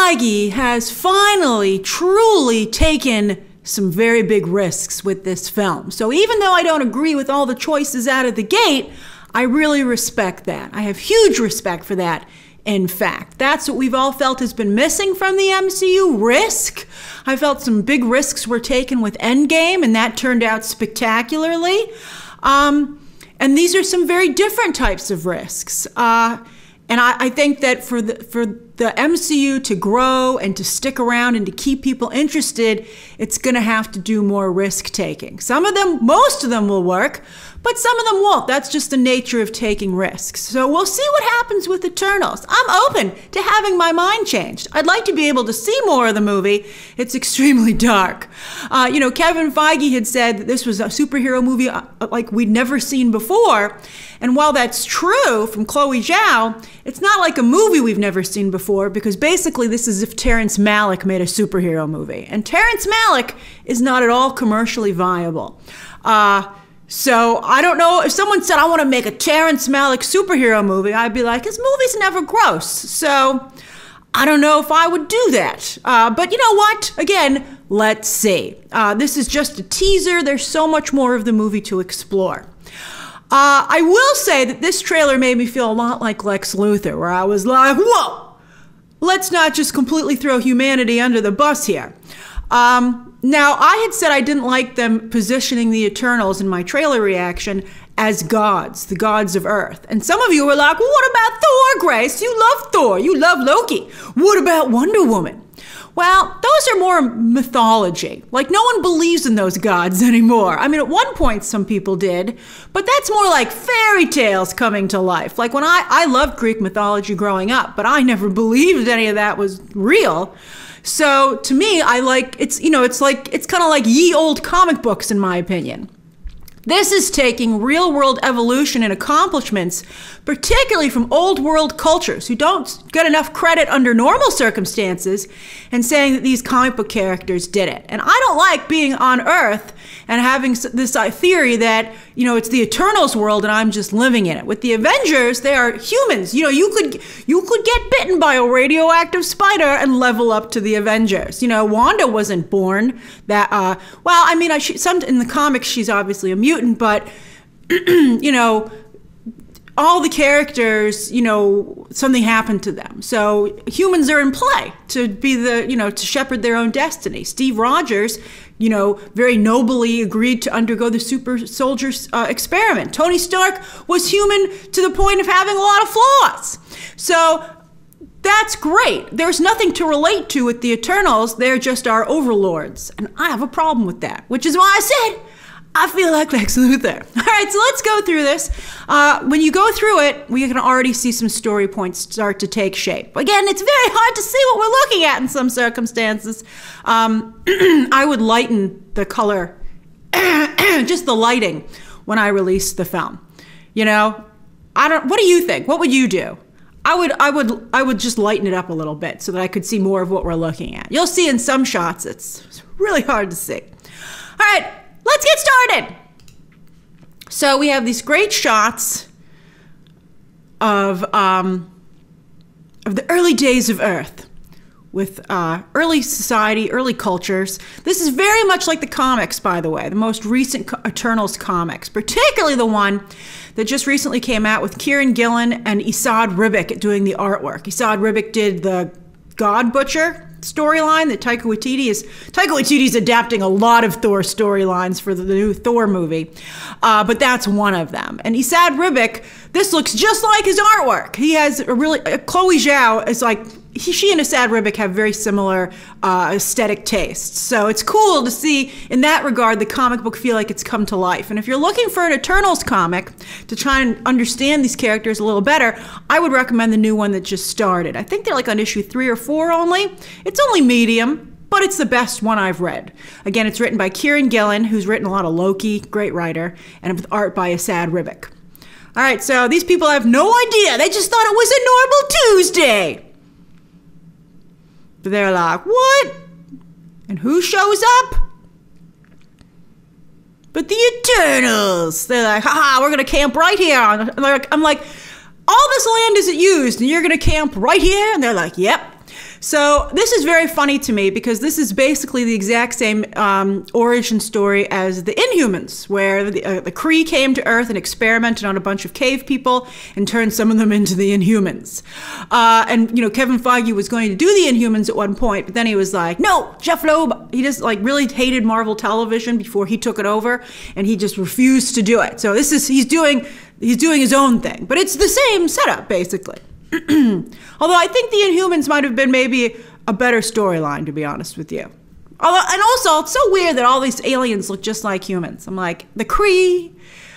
Feige has finally, truly taken some very big risks with this film. So even though I don't agree with all the choices out of the gate, I really respect that. I have huge respect for that. In fact, that's what we've all felt has been missing from the MCU, risk. I felt some big risks were taken with Endgame, and that turned out spectacularly. And these are some very different types of risks. And I think that for the MCU to grow and to stick around and to keep people interested, it's going to have to do more risk taking. Some of them, most of them will work, but some of them won't. That's just the nature of taking risks. So we'll see what happens with Eternals. I'm open to having my mind changed. I'd like to be able to see more of the movie. It's extremely dark. You know, Kevin Feige had said that this was a superhero movie like we'd never seen before. And while that's true from Chloe Zhao, it's not like a movie we've never seen before, because basically this is if Terrence Malick made a superhero movie. And Terrence Malick is not at all commercially viable. So I don't know, if someone said, I want to make a Terrence Malick superhero movie, I'd be like, his movies never gross. So I don't know if I would do that. But you know what? Again, let's see. This is just a teaser. There's so much more of the movie to explore. I will say that this trailer made me feel a lot like Lex Luthor, where I was like, whoa, let's not just completely throw humanity under the bus here. Now, I had said I didn't like them positioning the Eternals in my trailer reaction as gods, the gods of Earth. And some of you were like, well, what about Thor, Grace? You love Thor. You love Loki. What about Wonder Woman? Well, those are more mythology. Like, no one believes in those gods anymore. I mean, at one point, some people did, but that's more like fairy tales coming to life. Like when I loved Greek mythology growing up, but I never believed any of that was real. So to me, I like, it's kind of like ye old comic books in my opinion. This is taking real world evolution and accomplishments, particularly from old world cultures who don't get enough credit under normal circumstances, and saying that these comic book characters did it. And I don't like being on Earth and having this theory that, you know, it's the Eternals world and I'm just living in it. With the Avengers, they are humans. You know, you could get bitten by a radioactive spider and level up to the Avengers. You know, Wanda wasn't born that, well, I mean, in the comics, she's obviously a mutant, but, you know, all the characters, you know, something happened to them. So humans are in play to be to shepherd their own destiny. Steve Rogers, you know, very nobly agreed to undergo the super soldier experiment. Tony Stark was human to the point of having a lot of flaws. So that's great. There's nothing to relate to with the Eternals. They're just our overlords. And I have a problem with that, which is why I said, I feel like Lex Luthor. All right, so let's go through this. When you go through it, we can already see some story points start to take shape. Again, it's very hard to see what we're looking at in some circumstances. I would lighten the color, just the lighting, when I release the film. You know, what do you think? What would you do? I would just lighten it up a little bit so that I could see more of what we're looking at. You'll see in some shots, it's really hard to see. All right. Let's get started. So we have these great shots of the early days of Earth with early society, early cultures. This is very much like the comics, by the way, the most recent Eternals comics, particularly the one that just recently came out with Kieran Gillen and Esad Ribic doing the artwork. Esad Ribic did the God Butcher storyline that Taika Waititi's adapting a lot of Thor storylines for the new Thor movie, but that's one of them. And Esad Ribic, this looks just like his artwork. He has a really, Chloe Zhao is like, she and Esad Ribic have very similar aesthetic tastes. So it's cool to see, in that regard, the comic book feel like it's come to life. And if you're looking for an Eternals comic to try and understand these characters a little better, I would recommend the new one that just started. I think they're like on issue 3 or 4 only. It's only medium, but it's the best one I've read. Again, it's written by Kieran Gillen, who's written a lot of Loki, great writer, and with art by Esad Ribic. All right, so these people have no idea. They just thought it was a normal Tuesday. They're like, what? And who shows up? But the Eternals. They're like, haha, we're going to camp right here. I'm like, all this land isn't used, and you're going to camp right here? And they're like, yep. So this is very funny to me because this is basically the exact same origin story as the Inhumans, where the Kree came to Earth and experimented on a bunch of cave people and turned some of them into the Inhumans. And Kevin Feige was going to do the Inhumans at one point, but then he was like, no, Jeff Loeb, he just like really hated Marvel Television before he took it over, and he just refused to do it. So he's doing his own thing, but it's the same setup basically. Although I think the Inhumans might have been maybe a better storyline, to be honest with you. And also, it's so weird that all these aliens look just like humans. I'm like, the Kree,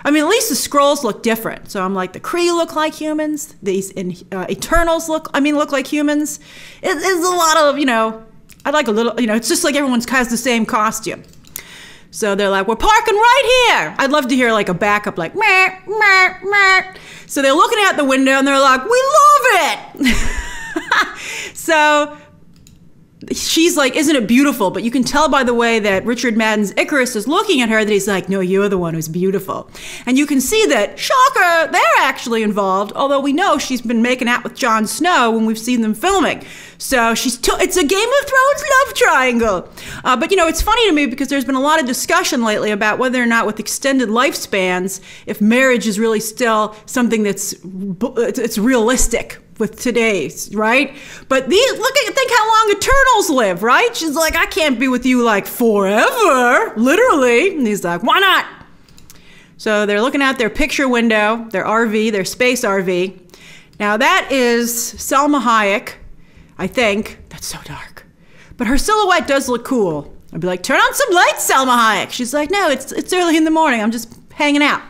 I mean, at least the Skrulls look different. So I'm like, the Kree look like humans. These Eternals look like humans. It's a lot of, I like a little, it's just like everyone has the same costume. So they're like, we're parking right here. I'd love to hear like a backup, like, meh, meh, meh. So they're looking out the window and they're like, we love it. So she's like, isn't it beautiful? But you can tell by the way that Richard Madden's Icarus is looking at her that he's like, no, you're the one who's beautiful. And you can see that, shocker, they're actually involved, although we know she's been making out with Jon Snow when we've seen them filming. So it's a Game of Thrones love triangle. But it's funny to me because there's been a lot of discussion lately about whether or not with extended lifespans, if marriage is really still something it's realistic with today's, right? But think how long Eternals live, right? She's like, I can't be with you like forever, literally. And he's like, why not? So they're looking out their picture window, their RV, their space RV. Now that is Salma Hayek, I think. That's so dark. But her silhouette does look cool. I'd be like, turn on some lights, Salma Hayek. She's like, no, it's early in the morning. I'm just hanging out.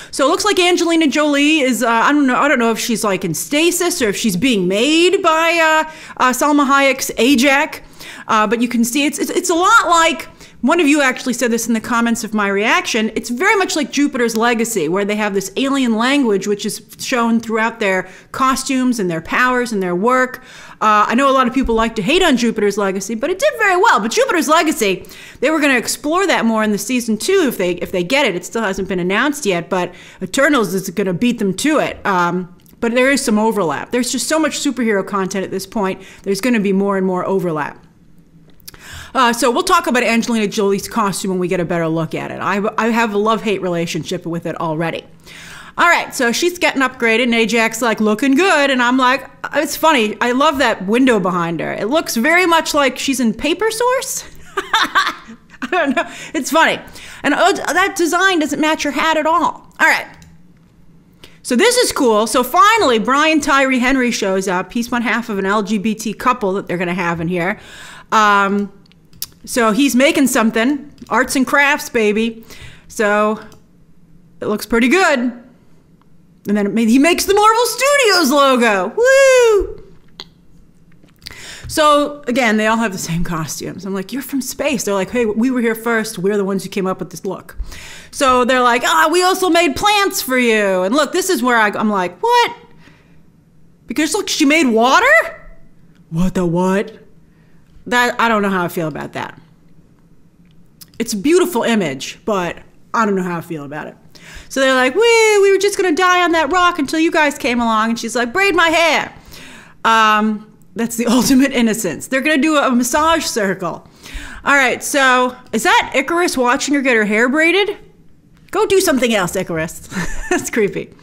So it looks like Angelina Jolie is, I don't know if she's like in stasis or if she's being made by Salma Hayek's Ajax. But you can see it's a lot like, one of you actually said this in the comments of my reaction, it's very much like Jupiter's Legacy, where they have this alien language which is shown throughout their costumes and their powers and their work. I know a lot of people like to hate on Jupiter's Legacy, but it did very well. But Jupiter's Legacy, they were going to explore that more in the season 2 if they get it. It still hasn't been announced yet, but Eternals is going to beat them to it. But there is some overlap. There's just so much superhero content at this point. There's going to be more and more overlap. So we'll talk about Angelina Jolie's costume when we get a better look at it. I have a love-hate relationship with it already. All right, so she's getting upgraded, and Ajax's like looking good, and I'm like, it's funny. I love that window behind her. It looks very much like she's in Paper Source. I don't know. It's funny. And that design doesn't match her hat at all. All right. So this is cool. So finally, Brian Tyree Henry shows up. He's one half of an LGBT couple that they're going to have in here. So he's making something. Arts and crafts, baby. So it looks pretty good. And then he makes the Marvel Studios logo. Woo! So again, they all have the same costumes. I'm like, you're from space. They're like, hey, we were here first. We're the ones who came up with this look. So they're like, we also made plants for you. And look, this is where I'm like, what? Because look, she made water? What the what? That, I don't know how I feel about that. It's a beautiful image, but I don't know how I feel about it. So they're like, we were just going to die on that rock until you guys came along. And she's like, braid my hair. That's the ultimate innocence. They're going to do a massage circle. All right, so is that Icarus watching her get her hair braided? Go do something else, Icarus. That's creepy.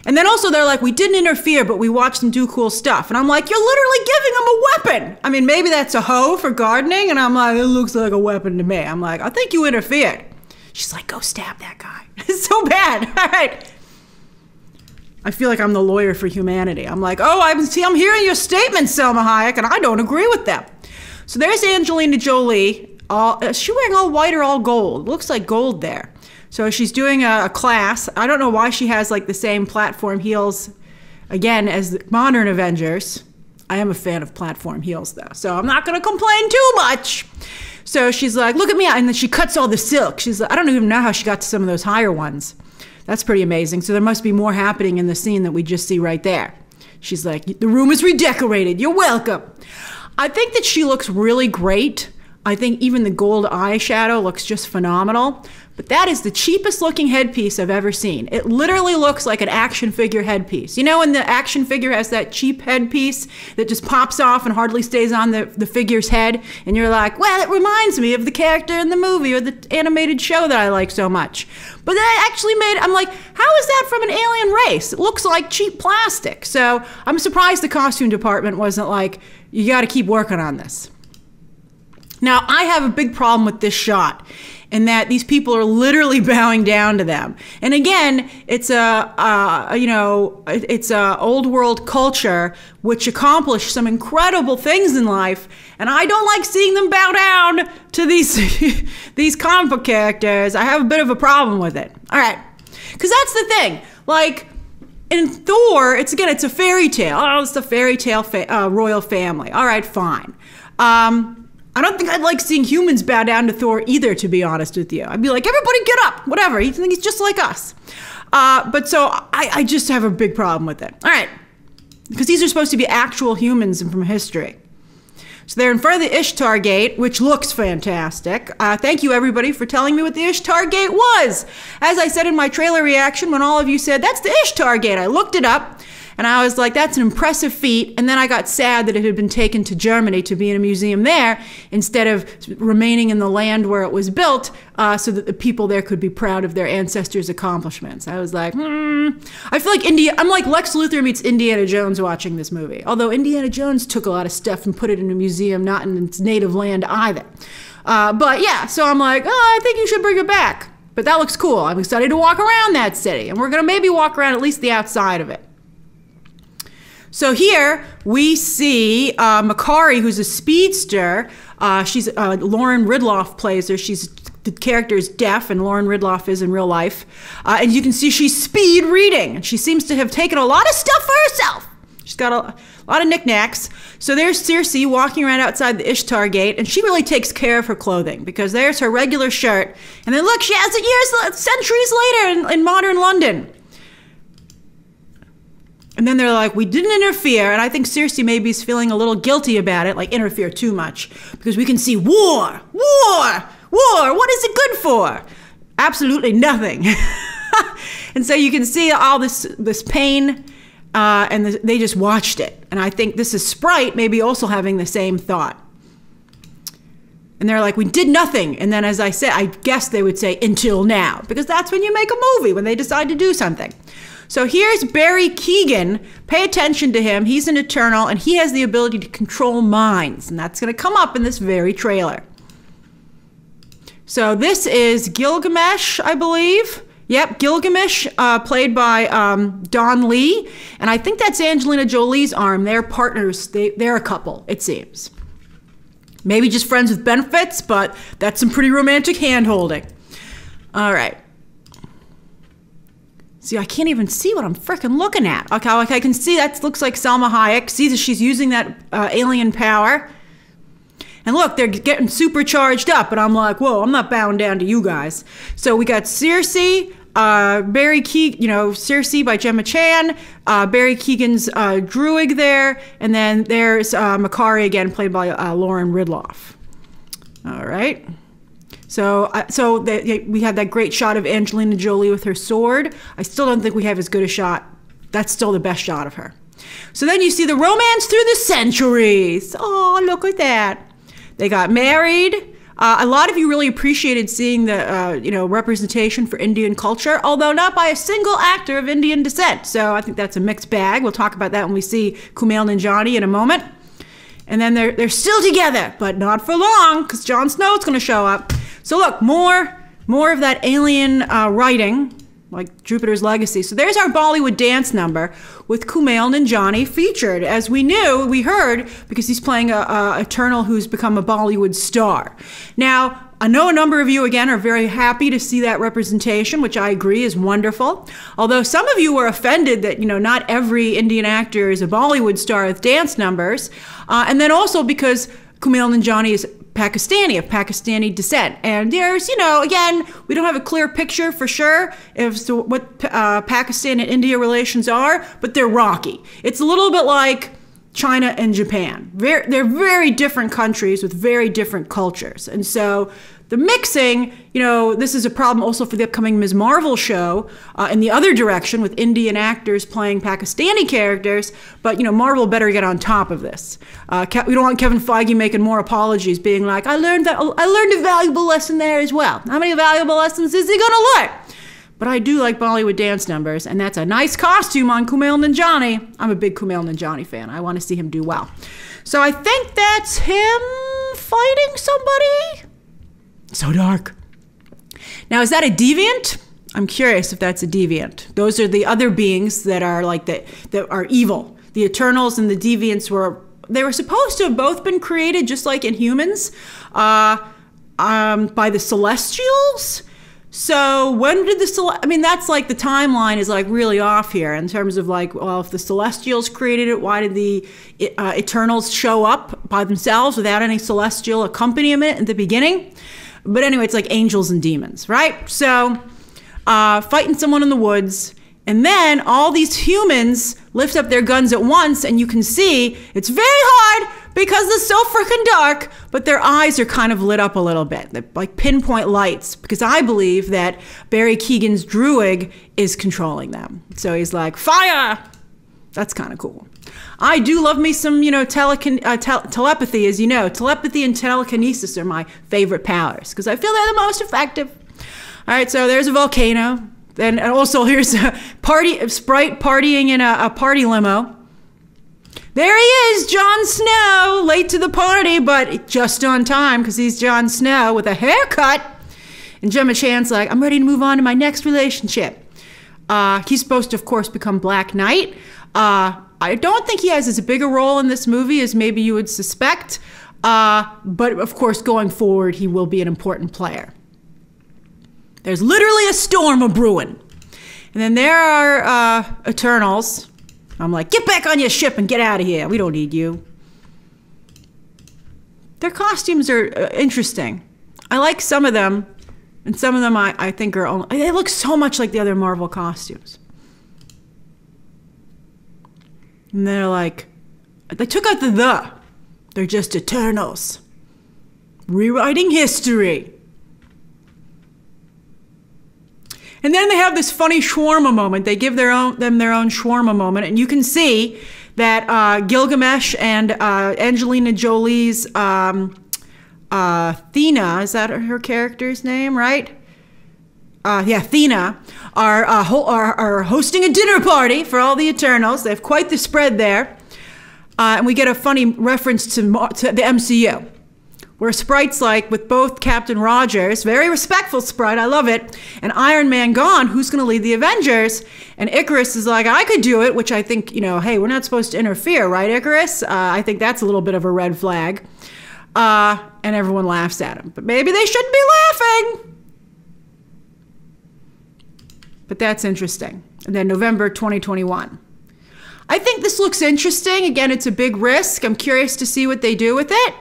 And then also they're like, we didn't interfere, but we watched them do cool stuff. And I'm like, you're literally giving them a weapon. I mean, maybe that's a hoe for gardening. And I'm like, it looks like a weapon to me. I'm like, I think you interfered. She's like, go stab that guy. It's so bad. All right. I feel like I'm the lawyer for humanity. I'm like, I'm hearing your statements, Salma Hayek, and I don't agree with them. So there's Angelina Jolie. Is she wearing all white or all gold? Looks like gold there. So she's doing a class. I don't know why she has like the same platform heels, again, as the modern Avengers. I am a fan of platform heels, though, so I'm not going to complain too much. So she's like, look at me. And then she cuts all the silk. She's like, I don't even know how she got to some of those higher ones. That's pretty amazing. So there must be more happening in the scene that we just see right there. She's like, the room is redecorated. You're welcome. I think that she looks really great I think even the gold eyeshadow looks just phenomenal. But that is the cheapest looking headpiece I've ever seen. It literally looks like an action figure headpiece. You know when the action figure has that cheap headpiece that just pops off and hardly stays on the figure's head? And you're like, well, it reminds me of the character in the movie or the animated show that I like so much. But that actually I'm like, how is that from an alien race? It looks like cheap plastic. So I'm surprised the costume department wasn't like, you got to keep working on this. Now, I have a big problem with this shot in that these people are literally bowing down to them. And again, it's it's a old world culture which accomplished some incredible things in life, and I don't like seeing them bow down to these these comic book characters. I have a bit of a problem with it. All right, because that's the thing. Like in Thor, it's a fairy tale. Oh, it's the fairy tale royal family. All right, fine. I don't think I'd like seeing humans bow down to Thor either, to be honest with you. I'd be like, everybody get up, whatever. You think he's just like us. But so I just have a big problem with it. All right, because these are supposed to be actual humans and from history. So they're in front of the Ishtar Gate, which looks fantastic. Thank you, everybody, for telling me what the Ishtar Gate was. As I said in my trailer reaction, when all of you said, that's the Ishtar Gate, I looked it up. And I was like, that's an impressive feat. And then I got sad that it had been taken to Germany to be in a museum there instead of remaining in the land where it was built so that the people there could be proud of their ancestors' accomplishments. I was like, I feel like I'm like Lex Luthor meets Indiana Jones watching this movie. Although Indiana Jones took a lot of stuff and put it in a museum, not in its native land either. But yeah, so I'm like, oh, I think you should bring it back. But that looks cool. I'm excited to walk around that city. And we're going to maybe walk around at least the outside of it. So here we see Makari, who's a speedster. She's Lauren Ridloff plays her. The character is deaf, and Lauren Ridloff is in real life. And you can see she's speed reading, and she seems to have taken a lot of stuff for herself. She's got a lot of knickknacks. So there's Circe walking around outside the Ishtar Gate, and she really takes care of her clothing because there's her regular shirt, and then look, she has it centuries later in modern London. And then they're like, we didn't interfere. And I think Circe maybe is feeling a little guilty about it, like interfere too much. Because we can see war. What is it good for? Absolutely nothing. And so you can see all this pain, and they just watched it. And I think this is Sprite maybe also having the same thought. And they're like, we did nothing. And then as I said, I guess they would say until now. Because that's when you make a movie, when they decide to do something. So here's Barry Keegan. Pay attention to him. He's an Eternal, and he has the ability to control minds. And that's going to come up in this very trailer. So this is Gilgamesh, I believe. Yep, Gilgamesh, played by Don Lee. And I think that's Angelina Jolie's arm. They're partners. They're a couple, it seems. Maybe just friends with benefits, but that's some pretty romantic hand-holding. All right. See, I can't even see what I'm frickin' looking at. Okay, like I can see that looks like Salma Hayek. See that she's using that alien power. And look, they're getting super charged up, and I'm like, whoa, I'm not bowing down to you guys. So we got Circe, Barry Keegan, Circe by Gemma Chan, Barry Keegan's Druig there, and then there's Makari again, played by Lauren Ridloff. All right. So we have that great shot of Angelina Jolie with her sword. I still don't think we have as good a shot. That's still the best shot of her. So then you see the romance through the centuries. Oh, look at that. They got married. A lot of you really appreciated seeing the representation for Indian culture, although not by a single actor of Indian descent. So I think that's a mixed bag. We'll talk about that when we see Kumail Nanjiani in a moment. And then they're still together, but not for long, because Jon Snow is going to show up. So look, more of that alien writing, like Jupiter's Legacy. So there's our Bollywood dance number with Kumail Nanjiani featured, as we heard, because he's playing a Eternal who's become a Bollywood star. Now, I know a number of you, again, are very happy to see that representation, which I agree is wonderful. Although some of you were offended that, not every Indian actor is a Bollywood star with dance numbers. And then also because Kumail Nanjiani is Pakistani, of Pakistani descent. And there's, again, we don't have a clear picture for sure as to what Pakistan and India relations are, but they're rocky. It's a little bit like China and Japan. They're very different countries with very different cultures. And so the mixing, this is a problem also for the upcoming Ms. Marvel show in the other direction with Indian actors playing Pakistani characters. But, Marvel better get on top of this. We don't want Kevin Feige making more apologies, being like, I learned a valuable lesson there as well. How many valuable lessons is he going to learn? But I do like Bollywood dance numbers, and that's a nice costume on Kumail Nanjiani. I'm a big Kumail Nanjiani fan. I want to see him do well. So I think that's him fighting somebody. So dark. Now, is that a deviant? I'm curious if that's a deviant. Those are the other beings that are that are evil. The Eternals and the deviants were supposed to have both been created just like in humans by the Celestials. So when did that's like the timeline is like really off here in terms of like, well, if the Celestials created it, why did the Eternals show up by themselves without any celestial accompaniment at the beginning? But anyway, it's like angels and demons, right? So fighting someone in the woods, and then all these humans lift up their guns at once, and you can see it's very hard because it's so freaking dark, but their eyes are kind of lit up a little bit. They're like pinpoint lights, because I believe that Barry Keegan's druid is controlling them. So he's like, fire! That's kind of cool. I do love me some, telepathy, as you know. Telepathy and telekinesis are my favorite powers, because I feel they're the most effective. All right, so there's a volcano. And also here's a Sprite partying in a party limo. There he is, Jon Snow, late to the party, but just on time because he's Jon Snow with a haircut. And Gemma Chan's like, I'm ready to move on to my next relationship. He's supposed to, of course, become Black Knight. I don't think he has as big a role in this movie as maybe you would suspect. But, of course, going forward, he will be an important player. There's literally a storm a-brewing. And then there are Eternals. I'm like, get back on your ship and get out of here. We don't need you. Their costumes are interesting. I like some of them. And some of them I think are they look so much like the other Marvel costumes. And they're like, they took out the. They're just Eternals. Rewriting history. And then they have this funny shawarma moment. They give them their own shawarma moment. And you can see that Gilgamesh and Angelina Jolie's Thena, is that her character's name, right? Yeah, Thena, are hosting a dinner party for all the Eternals. They have quite the spread there. And we get a funny reference to the MCU. Where Sprite's like, with both Captain Rogers, very respectful Sprite, I love it, and Iron Man gone, who's going to lead the Avengers? And Icarus is like, I could do it, which I think, hey, we're not supposed to interfere, right, Icarus? I think that's a little bit of a red flag. And everyone laughs at him. But maybe they shouldn't be laughing. But that's interesting. And then November 2021. I think this looks interesting. Again, it's a big risk. I'm curious to see what they do with it.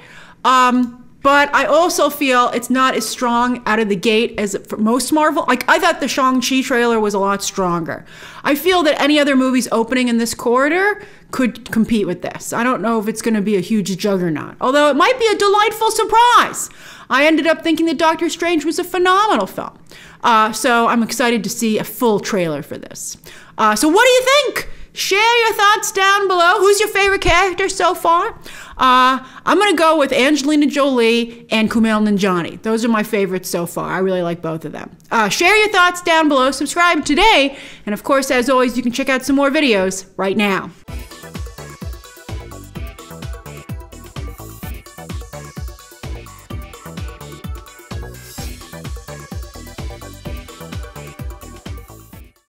But I also feel it's not as strong out of the gate as for most Marvel. Like, I thought the Shang-Chi trailer was a lot stronger. I feel that any other movies opening in this corridor could compete with this. I don't know if it's going to be a huge juggernaut, although it might be a delightful surprise. I ended up thinking that Doctor Strange was a phenomenal film. So I'm excited to see a full trailer for this. So what do you think? Share your thoughts down below. Who's your favorite character so far? I'm going to go with Angelina Jolie and Kumail Nanjiani. Those are my favorites so far. I really like both of them. Share your thoughts down below. Subscribe today. And of course, as always, you can check out some more videos right now.